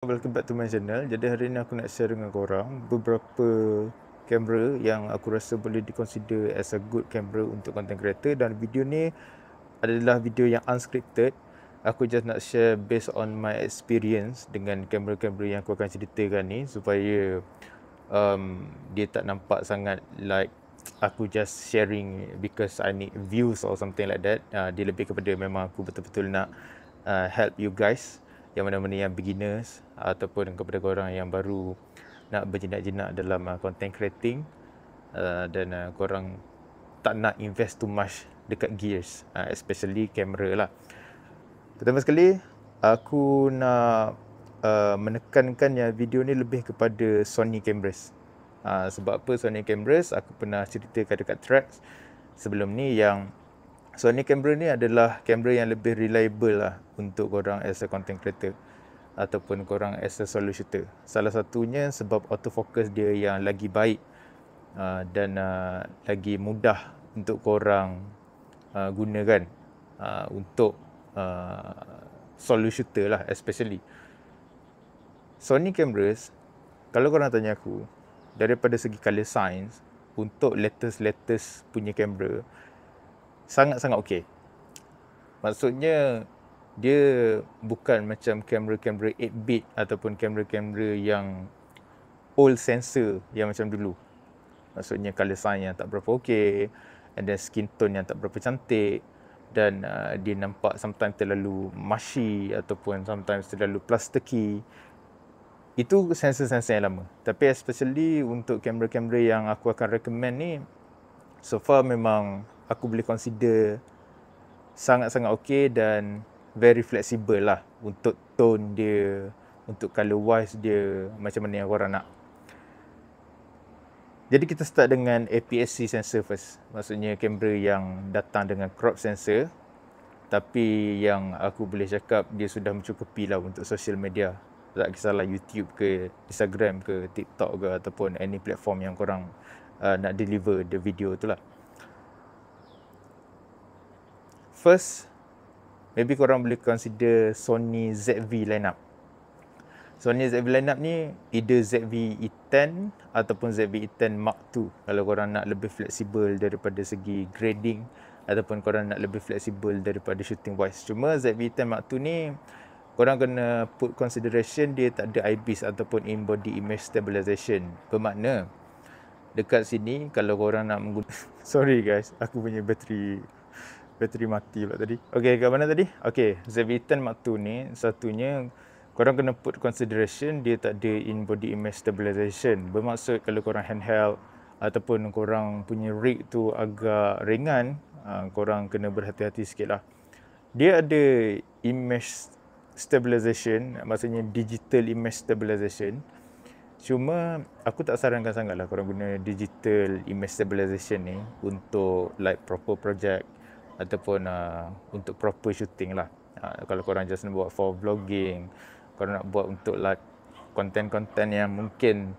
Welcome back to my channel. Jadi hari ni aku nak share dengan korang beberapa kamera yang aku rasa boleh diconsider as a good camera untuk content creator, dan video ni adalah video yang unscripted. Aku just nak share based on my experience dengan kamera-kamera yang aku akan ceritakan ni, supaya dia tak nampak sangat like aku just sharing because I need views or something like that. Dia lebih kepada memang aku betul-betul nak help you guys yang mana-mana yang beginners ataupun kepada korang yang baru nak berjinak-jinak dalam content creating, dan korang tak nak invest too much dekat gears, especially kamera lah. Pertama sekali, aku nak menekankan yang video ni lebih kepada Sony cameras. Sebab apa Sony cameras? Aku pernah ceritakan dekat tracks sebelum ni yang Sony camera ni adalah kamera yang lebih reliable lah untuk korang as a content creator ataupun korang as a solo shooter. Salah satunya sebab autofocus dia yang lagi baik dan lagi mudah untuk korang gunakan untuk solo shooter lah especially. Sony cameras, kalau korang tanya aku, daripada segi color science, untuk latest punya kamera, sangat-sangat okey. Maksudnya dia bukan macam kamera-kamera 8-bit ataupun kamera-kamera yang old sensor yang macam dulu. Maksudnya color science yang tak berapa okey, and then skin tone yang tak berapa cantik, dan dia nampak sometimes terlalu mushy ataupun sometimes terlalu plasticky. Itu sensor-sensor yang lama. Tapi especially untuk kamera-kamera yang aku akan recommend ni, so far memang aku boleh consider sangat-sangat okey dan very flexible lah untuk tone dia, untuk color wise dia, macam mana yang korang nak. Jadi kita start dengan APS-C sensor first. Maksudnya kamera yang datang dengan crop sensor, tapi yang aku boleh cakap dia sudah mencukupi lah untuk social media. Tak kisahlah YouTube ke, Instagram ke, TikTok ke, ataupun any platform yang korang nak deliver the video tu lah. First, maybe korang boleh consider Sony ZV lineup. Sony ZV lineup ni either ZV-E10 ataupun ZV-E10 Mark II. Kalau korang nak lebih fleksibel daripada segi grading ataupun korang nak lebih fleksibel daripada shooting wise. Cuma ZV-E10 Mark II ni korang kena put consideration dia tak ada IBIS ataupun in body image stabilization. Bermakna dekat sini kalau korang nak menggunakan sorry guys, aku punya bateri mati pula tadi. Okay, kat mana tadi? Okay, ZV-10 Mark II ni satunya korang kena put consideration dia tak ada in body image stabilization. Bermaksud kalau korang handheld ataupun korang punya rig tu agak ringan, korang kena berhati-hati sikit lah. Dia ada image stabilization, maksudnya digital image stabilization. Cuma aku tak sarankan sangat lah korang guna digital image stabilization ni untuk like proper project ataupun untuk proper shooting lah. Kalau korang just nak buat for vlogging, korang nak buat untuk like konten-konten yang mungkin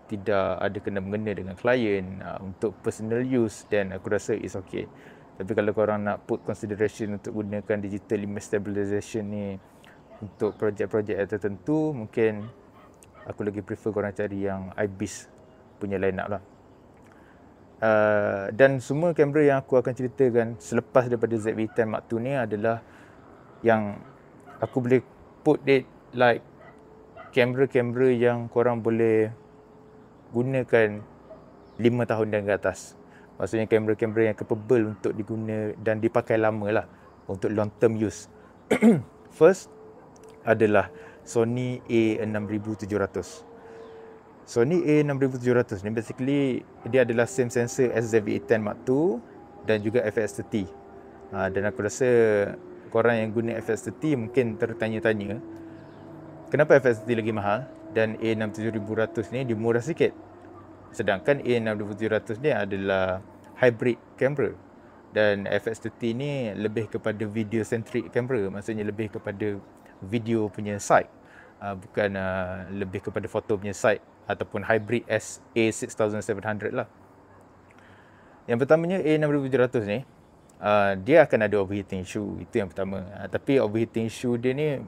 tidak ada kena-mengena dengan klien, untuk personal use, then aku rasa it's okay. Tapi kalau korang nak put consideration untuk gunakan digital image stabilization ni untuk projek-projek tertentu, mungkin aku lagi prefer korang cari yang IBIS punya line up lah. Dan semua kamera yang aku akan ceritakan selepas daripada ZV-10 Mark II ni adalah yang aku boleh put it like kamera-kamera yang korang boleh gunakan 5 tahun dan ke atas. Maksudnya kamera-kamera yang capable untuk diguna dan dipakai lama lah, untuk long term use. First adalah Sony A6700. Sony A6700 ni basically dia adalah same sensor as ZV-E10 Mark II dan juga FX30. Dan aku rasa korang yang guna FX30 mungkin tertanya-tanya kenapa FX30 lagi mahal dan A6700 ni dia murah sikit. Sedangkan A6700 ni adalah hybrid camera dan FX30 ni lebih kepada video centric camera, maksudnya lebih kepada video punya side, bukan lebih kepada foto punya side ataupun hybrid as A6700 lah. Yang pertamanya A6700 ni dia akan ada overheating issue, itu yang pertama. Tapi overheating issue dia ni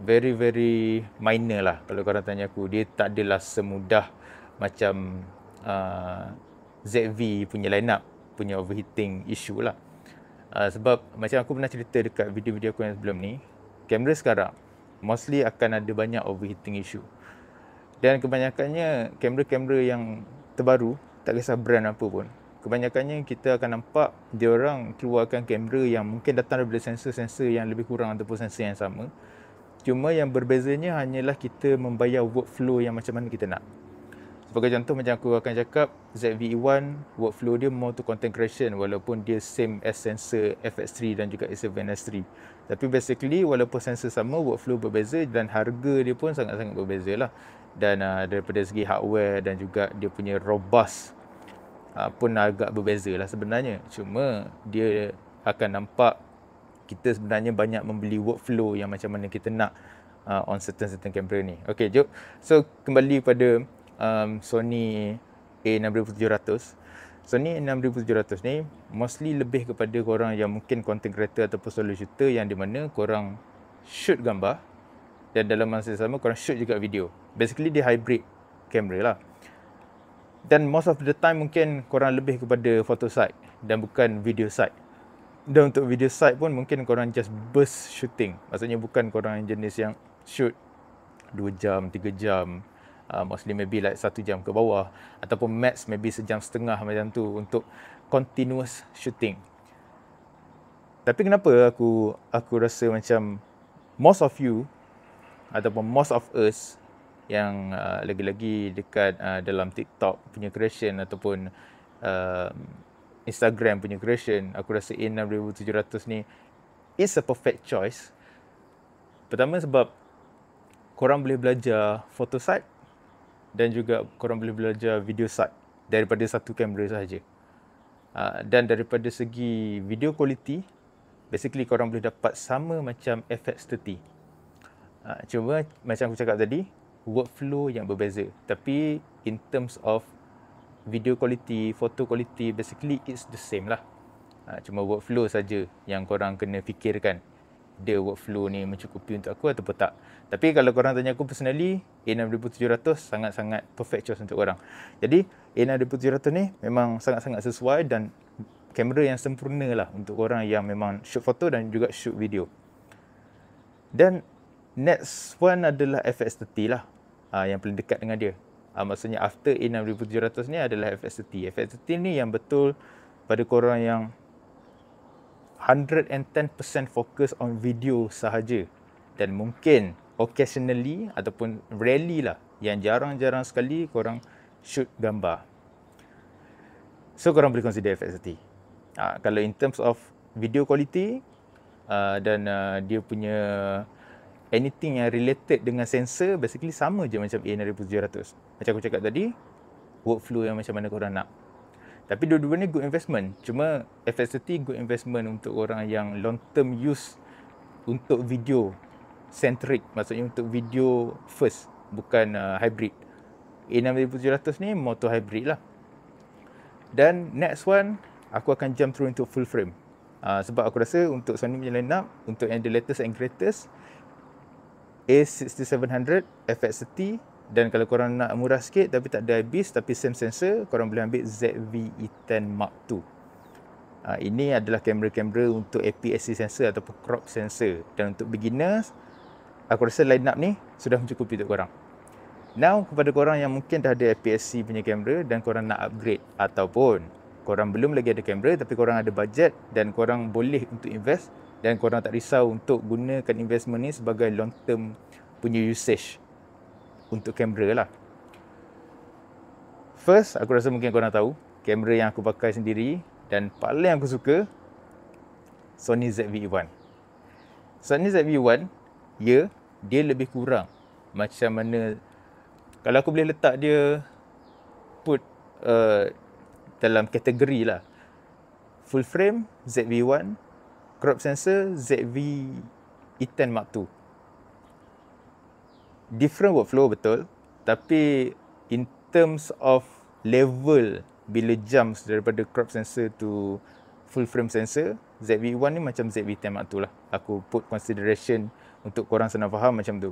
very minor lah kalau korang tanya aku. Dia tak adalah semudah macam ZV punya lineup punya overheating issue lah. Sebab macam aku pernah cerita dekat video-video aku yang sebelum ni, kamera sekarang mostly akan ada banyak overheating issue. Dan kebanyakannya kamera-kamera yang terbaru, tak kisah brand apa pun, kebanyakannya kita akan nampak dia orang keluarkan kamera yang mungkin datang daripada sensor-sensor yang lebih kurang ataupun sensor yang sama. Cuma yang berbezanya hanyalah kita membayar workflow yang macam mana kita nak. Sebagai contoh, macam aku akan cakap, ZV-E1 workflow dia more to content creation walaupun dia same as sensor FX3 dan juga A7S3. Tapi basically walaupun sensor sama, workflow berbeza dan harga dia pun sangat-sangat berbeza lah. Dan daripada segi hardware dan juga dia punya robust pun agak berbeza lah sebenarnya. Cuma dia akan nampak kita sebenarnya banyak membeli workflow yang macam mana kita nak on certain kamera ni. Okay, jom. So kembali pada Sony A6700. Sony A6700 ni mostly lebih kepada korang yang mungkin content creator ataupun solo shooter, yang di mana korang shoot gambar dan dalam masa sama korang shoot juga video. Basically dia hybrid kamera lah. Dan most of the time mungkin korang lebih kepada photo side dan bukan video side. Dan untuk video side pun mungkin korang just burst shooting. Maksudnya bukan korang jenis yang shoot 2 jam, 3 jam, mostly maybe like 1 jam ke bawah, ataupun max maybe sejam setengah macam tu untuk continuous shooting. Tapi kenapa aku rasa macam most of you ataupun most of us yang lagi-lagi dekat dalam TikTok punya creation ataupun Instagram punya creation, aku rasa A6700 ni is a perfect choice. Pertama sebab korang boleh belajar photo side dan juga korang boleh belajar video side daripada satu kamera sahaja. Dan daripada segi video quality, basically korang boleh dapat sama macam FX30. Cuma macam aku cakap tadi, workflow yang berbeza. Tapi in terms of video quality, photo quality, basically it's the same lah. Cuma workflow saja yang korang kena fikirkan. Dia workflow ni mencukupi untuk aku ataupun tak. Tapi kalau korang tanya aku personally, A6700 sangat-sangat perfect choice untuk korang. Jadi A6700 ni memang sangat-sangat sesuai dan kamera yang sempurna lah untuk korang yang memang shoot foto dan juga shoot video. Dan next one adalah FX30 lah, yang paling dekat dengan dia. Maksudnya after A6700 ni adalah FX30. FX30 ni yang betul pada korang yang 110% fokus on video sahaja dan mungkin occasionally ataupun rarely lah, yang jarang-jarang sekali korang shoot gambar. So korang boleh consider FX30. Kalau in terms of video quality dan dia punya anything yang related dengan sensor, basically sama je macam A6700. Macam aku cakap tadi, workflow yang macam mana korang nak. Tapi dua-dua ni good investment. Cuma FX30 good investment untuk orang yang long term use untuk video centric. Maksudnya untuk video first, bukan hybrid. A6700 ni motor hybrid lah. Dan next one, aku akan jump through into full frame. Sebab aku rasa untuk Sony punya lineup, untuk yang the latest and greatest, A6700, FX30, dan kalau korang nak murah sikit tapi tak ada IBIS tapi same sensor, korang boleh ambil ZV-E10 Mark II. Ini adalah kamera-kamera untuk APS-C sensor ataupun crop sensor. Dan untuk beginners, aku rasa lineup ni sudah mencukupi untuk korang. Now, kepada korang yang mungkin dah ada APS-C punya kamera dan korang nak upgrade, ataupun korang belum lagi ada kamera tapi korang ada budget dan korang boleh untuk invest dan korang tak risau untuk gunakan investment ni sebagai long term punya usage untuk kamera lah. First, aku rasa mungkin korang tahu kamera yang aku pakai sendiri dan paling aku suka, Sony ZV-E1. Sony ZV-E1, dia lebih kurang macam mana, kalau aku boleh letak dia put dalam kategori lah, full frame ZV-E1, crop sensor ZV-E10 Mark II. Different workflow betul, tapi in terms of level, bila jumps daripada crop sensor to full frame sensor, ZV-E1 ni macam ZV-E10 Mark II lah. Aku put consideration untuk korang senang faham macam tu.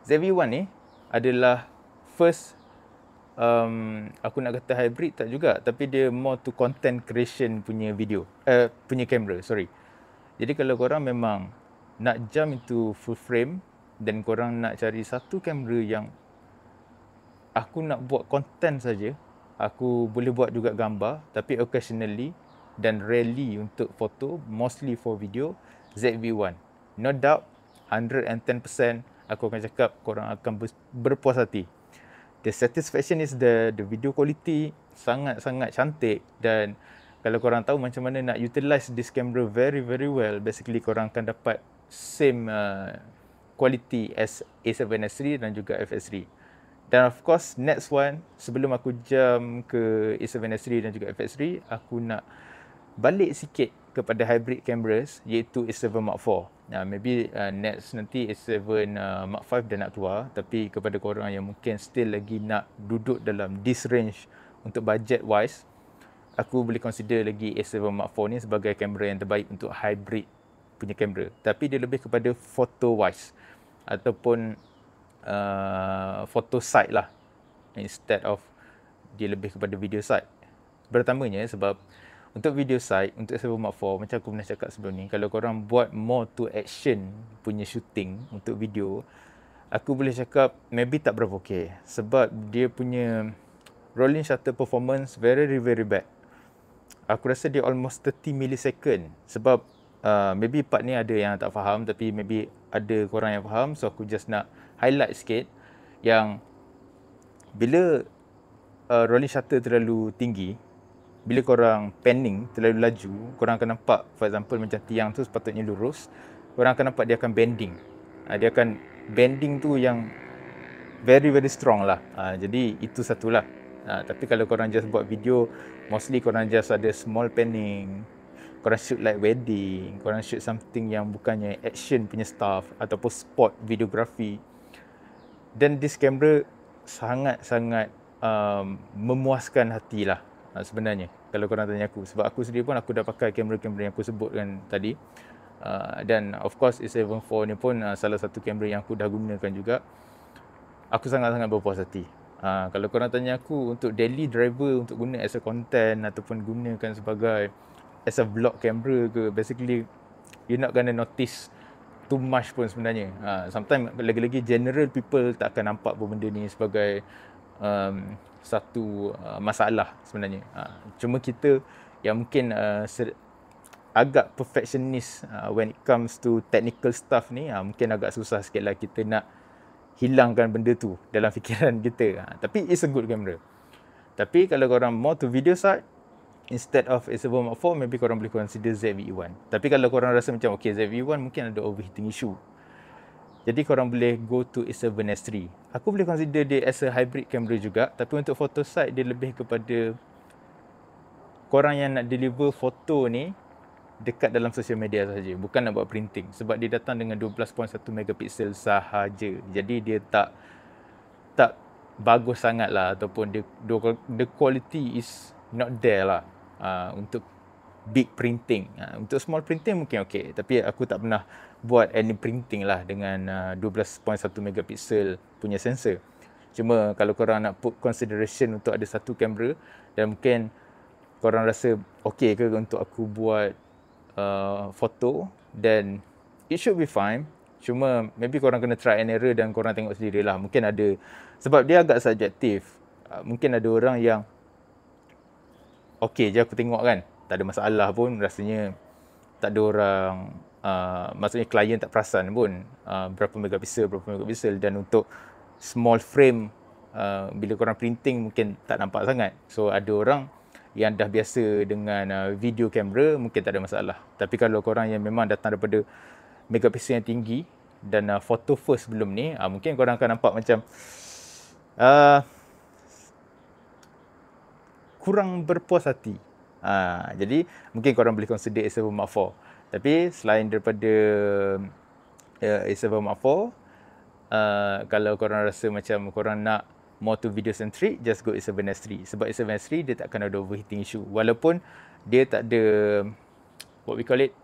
ZV-1 ni adalah first aku nak kata hybrid tak juga, tapi dia more to content creation punya video, punya kamera, sorry. Jadi kalau korang memang nak jump into full frame dan korang nak cari satu kamera yang aku nak buat content saja, aku boleh buat juga gambar, tapi occasionally dan rarely untuk foto, mostly for video, ZV-1. No doubt, 110% aku akan cakap korang akan berpuas hati. The satisfaction is the video quality sangat-sangat cantik, dan kalau korang tahu macam mana nak utilize this camera very well, basically korang akan dapat same quality as A7S III dan juga FS3. Dan of course next one, sebelum aku jump ke A7S III dan juga FS3, aku nak balik sikit kepada hybrid cameras, iaitu A7 Mark IV. Maybe next nanti A7 Mark V dah nak keluar, tapi kepada korang yang mungkin still lagi nak duduk dalam this range untuk budget wise, aku boleh consider lagi A7 Mark IV ni sebagai kamera yang terbaik untuk hybrid punya kamera. Tapi dia lebih kepada photo wise ataupun photo side lah, instead of dia lebih kepada video side. Pertamanya sebab untuk video side, untuk A7 Mark IV, macam aku pernah cakap sebelum ni, kalau korang buat more to action punya shooting untuk video, aku boleh cakap maybe tak berapa okay. Sebab dia punya rolling shutter performance very bad. Aku rasa dia almost 30 millisecond. Sebab maybe part ni ada yang tak faham, tapi maybe ada korang yang faham. So aku just nak highlight sikit yang bila rolling shutter terlalu tinggi, bila korang panning terlalu laju, korang akan nampak, for example macam tiang tu sepatutnya lurus, korang akan nampak dia akan bending. Dia akan bending tu yang very strong lah. Jadi itu satulah. Tapi kalau korang just buat video, mostly korang just ada small panning, korang shoot like wedding, korang shoot something yang bukannya action punya stuff ataupun sport videography, then this camera sangat memuaskan hati lah sebenarnya, kalau korang tanya aku. Sebab aku sendiri pun aku dah pakai kamera-kamera yang aku sebutkan tadi, dan of course A7 IV ni pun salah satu kamera yang aku dah gunakan juga. Aku sangat-sangat berpuas hati. Kalau korang tanya aku untuk daily driver, untuk guna as a content ataupun gunakan sebagai as a vlog camera ke, basically you're not gonna notice too much pun sebenarnya. Sometimes lagi-lagi general people tak akan nampak pun benda ni sebagai satu masalah sebenarnya. Cuma kita yang mungkin agak perfectionist when it comes to technical stuff ni, mungkin agak susah sikit lah kita nak hilangkan benda tu dalam fikiran kita. Tapi it's a good camera. Tapi kalau korang more to video side, instead of A7 Mark IV, maybe korang boleh consider ZV-1. Tapi kalau korang rasa macam okay, ZV-1 mungkin ada overheating issue, jadi korang boleh go to A7S III. Aku boleh consider dia as a hybrid camera juga, tapi untuk photo side dia lebih kepada korang yang nak deliver foto ni dekat dalam social media sahaja, bukan nak buat printing. Sebab dia datang dengan 12.1 megapiksel sahaja. Jadi dia tak bagus sangat lah, ataupun the quality is not there lah untuk big printing. Untuk small printing mungkin okay, tapi aku tak pernah buat any printing lah dengan 12.1 megapiksel punya sensor. Cuma kalau korang nak put consideration untuk ada satu kamera, dan mungkin korang rasa okay ke untuk aku buat foto, then it should be fine. Cuma maybe korang kena try and error dan korang tengok sendiri lah. Mungkin ada, sebab dia agak subjektif. Mungkin ada orang yang okay je aku tengok kan, tak ada masalah pun, rasanya tak ada orang, maksudnya klien tak perasan pun berapa megapiksel, dan untuk small frame, bila korang printing mungkin tak nampak sangat. So ada orang yang dah biasa dengan video kamera, mungkin tak ada masalah. Tapi kalau korang yang memang datang daripada megapiksel yang tinggi dan photo first sebelum ni, mungkin korang akan nampak macam kurang berpuas hati. Jadi mungkin korang boleh consider A7 Mark IV. Tapi selain daripada A7 Mark IV, kalau korang rasa macam korang nak more to video centric, just go A7S III. Sebab A7S III dia tak akan ada overheating issue. Walaupun dia tak ada what we call it,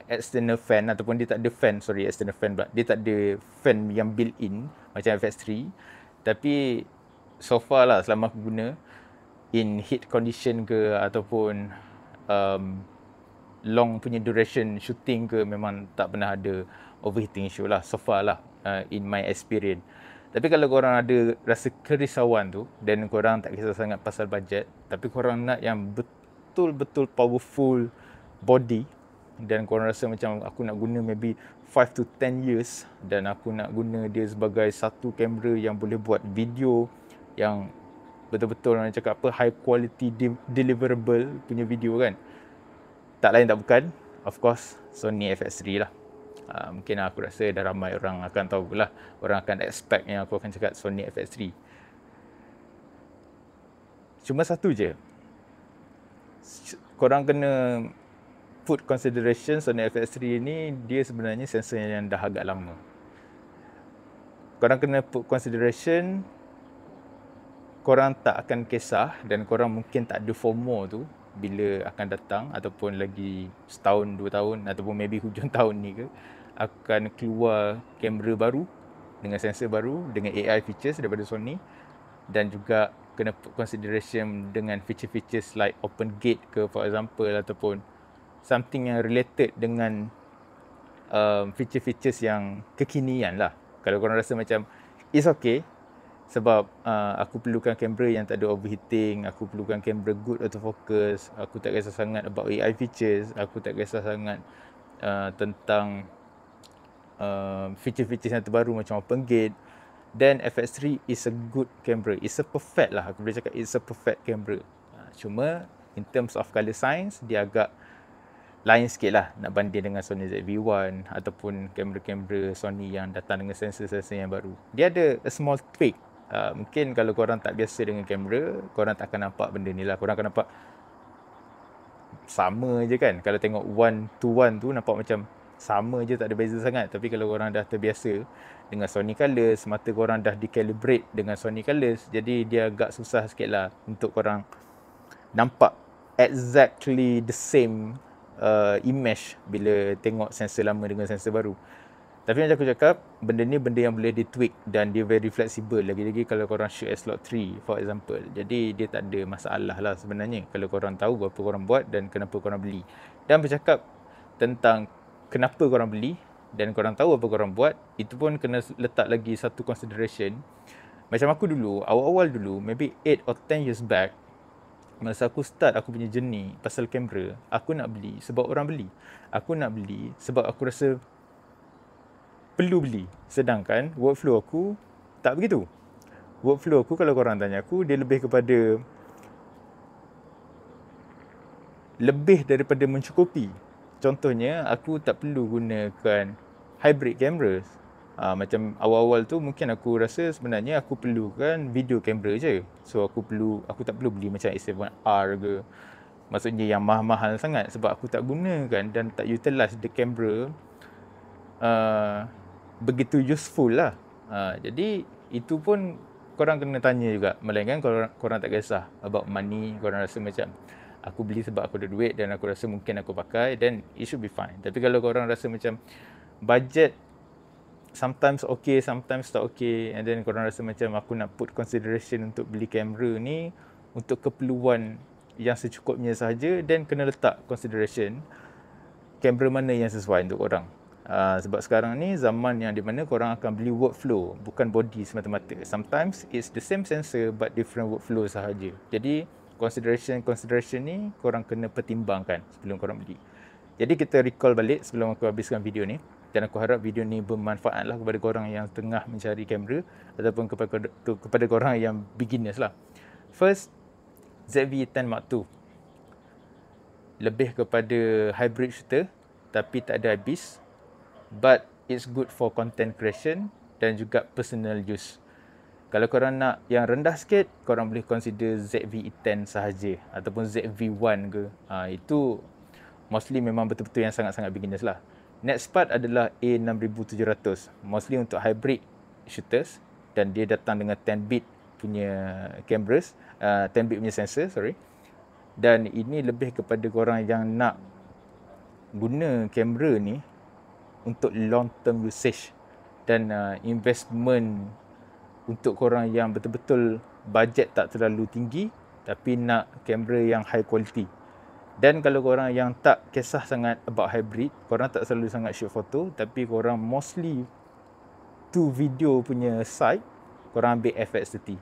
external fan, ataupun dia tak ada fan, external fan pula. Dia tak ada fan yang built in macam FX3. Tapi so far lah, selama aku guna in heat condition ke ataupun long punya duration shooting ke, memang tak pernah ada overheating issue lah so far lah, in my experience. Tapi kalau korang ada rasa kerisauan tu dan korang tak kisah sangat pasal budget, tapi korang nak yang betul-betul powerful body dan korang rasa macam aku nak guna maybe 5 to 10 years dan aku nak guna dia sebagai satu kamera yang boleh buat video yang betul-betul orang cakap apa, high quality deliverable punya video kan, tak lain tak bukan, of course, Sony FX3 lah. Mungkin aku rasa dah ramai orang akan tahu lah, orang akan expect yang aku akan cakap Sony FX3. Cuma satu je, korang kena put consideration Sony FX3 ni, dia sebenarnya sensor yang dah agak lama. Korang kena put consideration, korang tak akan kisah dan korang mungkin tak ada FOMO tu bila akan datang, ataupun lagi setahun, 2 tahun, ataupun maybe hujung tahun ni ke, akan keluar kamera baru dengan sensor baru, dengan AI features daripada Sony, dan juga kena put consideration dengan feature-features like open gate ke for example, ataupun something yang related dengan feature-features yang kekinian lah. Kalau korang rasa macam it's okay sebab aku perlukan kamera yang tak ada overheating, aku perlukan kamera good autofocus, aku tak kisah sangat about AI features, aku tak kisah sangat tentang feature-features yang terbaru macam open gate, then FX3 is a good camera. It's a perfect lah, aku boleh cakap it's a perfect camera. Cuma in terms of color science, dia agak lain sikit lah nak banding dengan Sony ZV-1 ataupun kamera-kamera Sony yang datang dengan sensor-sensor yang baru. Dia ada a small tweak. Mungkin kalau korang tak biasa dengan kamera, korang tak akan nampak benda ni lah. Korang akan nampak sama je kan. Kalau tengok 1:1 tu nampak macam sama je, tak ada beza sangat. Tapi kalau korang dah terbiasa dengan Sony Colors, mata korang dah di-calibrate dengan Sony Colors, jadi dia agak susah sikit lah untuk korang nampak exactly the same image bila tengok sensor lama dengan sensor baru. Tapi macam aku cakap, benda ni benda yang boleh di-tweak dan dia very flexible. Lagi-lagi kalau korang shoot at slot 3 for example. Jadi dia tak ada masalah lah sebenarnya kalau korang tahu apa korang buat dan kenapa korang beli. Dan bercakap tentang kenapa korang beli dan korang tahu apa korang buat, itu pun kena letak lagi satu consideration. Macam aku dulu, awal-awal dulu, maybe 8 or 10 years back, masa aku start aku punya journey pasal kamera, aku nak beli sebab orang beli. Aku nak beli sebab aku rasa perlu beli. Sedangkan workflow aku tak begitu. Workflow aku, kalau korang tanya aku, dia lebih kepada lebih daripada mencukupi. Contohnya, aku tak perlu gunakan hybrid cameras. Macam awal-awal tu mungkin aku rasa sebenarnya aku perlukan video kamera je. So aku tak perlu beli macam A7R ke. Maksudnya yang mahal-mahal sangat, sebab aku tak gunakan dan tak utilize the camera begitu useful lah. Jadi itu pun korang kena tanya juga. Melainkan korang tak kisah about money, korang rasa macam aku beli sebab aku ada duit dan aku rasa mungkin aku pakai, then it should be fine. Tapi kalau korang rasa macam budget sometimes okay, sometimes tak okay, and then korang rasa macam aku nak put consideration untuk beli kamera ni untuk keperluan yang secukupnya sahaja, then kena letak consideration kamera mana yang sesuai untuk korang. Sebab sekarang ni zaman yang di mana korang akan beli workflow, bukan body semata-mata. Sometimes it's the same sensor but different workflow sahaja. Jadi consideration ni korang kena pertimbangkan sebelum korang beli. Jadi kita recall balik sebelum aku habiskan video ni, dan aku harap video ni bermanfaat lah kepada korang yang tengah mencari kamera ataupun kepada korang yang beginners lah. First, ZV-10 Mark II lebih kepada hybrid shooter tapi tak ada IBIS, but it's good for content creation dan juga personal use. Kalau korang nak yang rendah sikit, korang boleh consider ZV-10 sahaja ataupun ZV-1 ke. Itu mostly memang betul-betul yang sangat-sangat beginners lah. Next part adalah A6700, mostly untuk hybrid shooters, dan dia datang dengan 10 bit punya cameras, 10 bit punya sensor, sorry. Dan ini lebih kepada korang yang nak guna kamera ni untuk long term usage dan investment untuk korang yang betul-betul bajet tak terlalu tinggi tapi nak kamera yang high quality. Dan kalau korang yang tak kisah sangat about hybrid, korang tak selalu sangat shoot foto tapi korang mostly to video punya side, korang ambil FX30.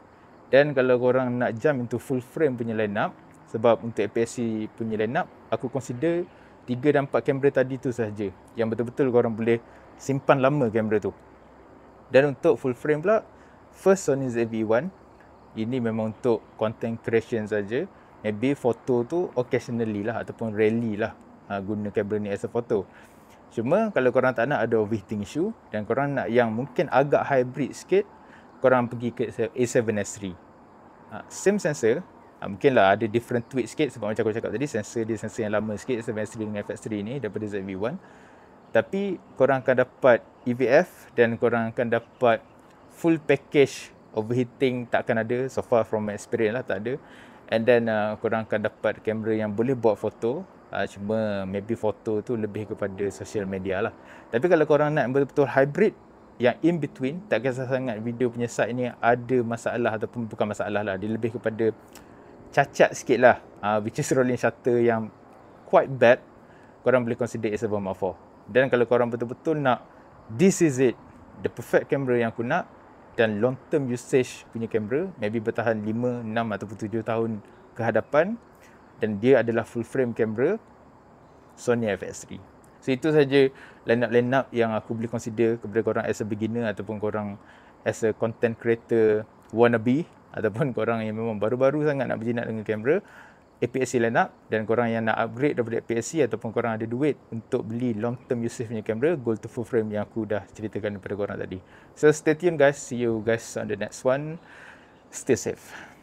Dan kalau korang nak jump into full frame punya lineup, sebab untuk APS-C punya lineup, aku consider 3 dan 4 kamera tadi tu sahaja yang betul-betul korang boleh simpan lama kamera tu. Dan untuk full frame pula, first Sony ZV-1, ini memang untuk content creation saja. Maybe foto tu occasionally lah ataupun rarely lah guna kamera ni as a photo. Cuma kalau korang tak nak ada overheating issue dan korang nak yang mungkin agak hybrid sikit, korang pergi ke A7S III. Same sensor, mungkinlah ada different tweak sikit sebab macam aku cakap tadi, sensor dia sensor yang lama sikit A7S III dengan FX3 ni daripada ZV-1. Tapi korang akan dapat EVF dan korang akan dapat full package. Overheating tak akan ada, so far from my experience lah, tak ada. And then korang akan dapat kamera yang boleh buat foto, cuma maybe foto tu lebih kepada social media lah. Tapi kalau korang nak betul-betul hybrid, yang in between, tak kisah sangat video punya side ni ada masalah ataupun bukan masalah lah, dia lebih kepada cacat sikit lah, which is rolling shutter yang quite bad, korang boleh consider A7 Mark IV. Dan kalau korang betul-betul nak, this is it, the perfect camera yang aku nak, dan long term usage punya kamera, maybe bertahan 5, 6 ataupun 7 tahun ke hadapan, dan dia adalah full frame kamera, Sony FX3. So itu saja lineup yang aku boleh consider kepada korang as a beginner ataupun korang as a content creator wannabe, ataupun korang yang memang baru-baru sangat nak berjinak dengan kamera, APS-C lineup. Dan korang yang nak upgrade daripada APS-C ataupun korang ada duit untuk beli long term usage punya kamera, go to full frame yang aku dah ceritakan kepada korang tadi. So stay tuned guys, see you guys on the next one. Stay safe.